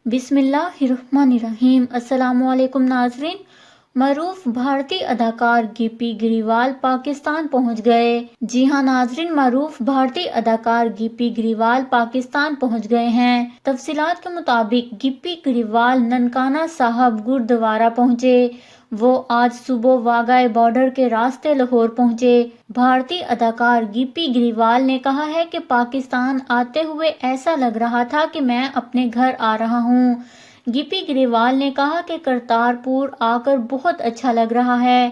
بسم اللہ الرحمن الرحیم۔ السلام علیکم ناظرین۔ معروف بھارتی اداکار گپی گریوال پاکستان پہنچ گئے۔ جی ہاں ناظرین، معروف بھارتی اداکار گپی گریوال پاکستان پہنچ گئے ہیں۔ تفصیلات کے مطابق گپی گریوال ننکانہ صاحب گردوارہ پہنچے۔ وہ آج صبح واغہ بارڈر کے راستے لاہور پہنچے۔ بھارتی اداکار گپی گریوال نے کہا ہے کہ پاکستان آتے ہوئے ایسا لگ رہا تھا کہ میں اپنے گھر آ رہا ہوں۔ گپی گریوال نے کہا کہ کرتارپور آ کر بہت اچھا لگ رہا ہے۔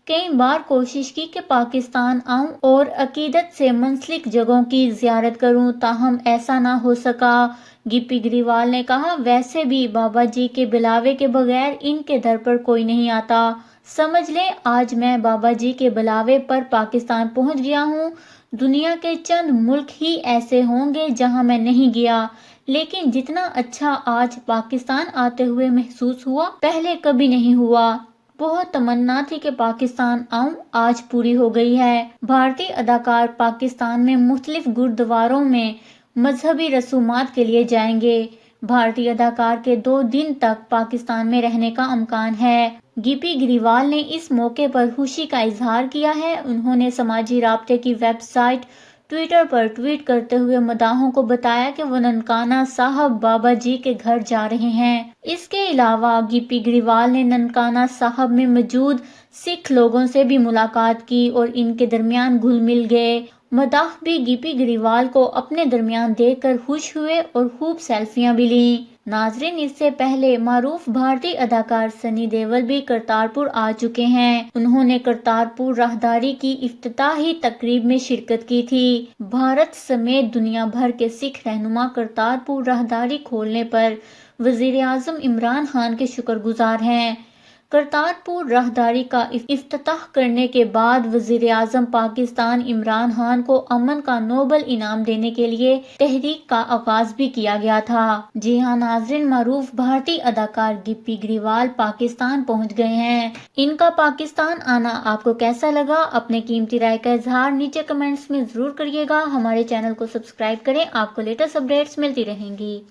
کئی بار کوشش کی کہ پاکستان آؤں اور عقیدت سے منسلک جگہوں کی زیارت کروں، تاہم ایسا نہ ہو سکا۔ گپی گریوال نے کہا، ویسے بھی بابا جی کے بلاوے کے بغیر ان کے در پر کوئی نہیں آتا۔ سمجھ لیں آج میں بابا جی کے بلاوے پر پاکستان پہنچ گیا ہوں۔ دنیا کے چند ملک ہی ایسے ہوں گے جہاں میں نہیں گیا، لیکن جتنا اچھا آج پاکستان آتے ہوئے محسوس ہوا، پہلے کبھی نہیں ہوا۔ بہت تمنا تھی کہ پاکستان آؤں، آج پوری ہو گئی ہے۔ بھارتی اداکار پاکستان میں مختلف گردواروں میں مذہبی رسومات کے لیے جائیں گے۔ بھارتی اداکار کے 2 دن تک پاکستان میں رہنے کا امکان ہے۔ گپی گریوال نے اس موقع پر خوشی کا اظہار کیا ہے۔ انہوں نے سماجی رابطے کی ویب سائٹ ٹویٹر پر ٹویٹ کرتے ہوئے مداحوں کو بتایا کہ وہ ننکانہ صاحب بابا جی کے گھر جا رہے ہیں۔ اس کے علاوہ گپی گریوال نے ننکانہ صاحب میں موجود سکھ لوگوں سے بھی ملاقات کی اور ان کے درمیان گھل مل گئے۔ مداح بھی گپی گریوال کو اپنے درمیان دیکھ کر خوش ہوئے اور خوب سیلفیاں بھی لیں۔ ناظرین، اس سے پہلے معروف بھارتی اداکار سنی دیول بھی کرتارپور آ چکے ہیں۔ انہوں نے کرتارپور راہداری کی افتتاحی تقریب میں شرکت کی تھی۔ بھارت سمیت دنیا بھر کے سکھ رہنما کرتارپور راہداری کھولنے پر وزیر اعظم عمران خان کے شکر گزار ہیں۔ کرتارپور راہداری کا افتتاح کرنے کے بعد وزیر اعظم پاکستان عمران خان کو امن کا نوبل انعام دینے کے لیے تحریک کا آغاز بھی کیا گیا تھا۔ جی ہاں ناظرین، معروف بھارتی اداکار گپی گریوال پاکستان پہنچ گئے ہیں۔ ان کا پاکستان آنا آپ کو کیسا لگا؟ اپنے قیمتی رائے کا اظہار نیچے کمنٹس میں ضرور کریے گا۔ ہمارے چینل کو سبسکرائب کریں، آپ کو لیٹسٹ اپڈیٹس ملتی رہیں گی۔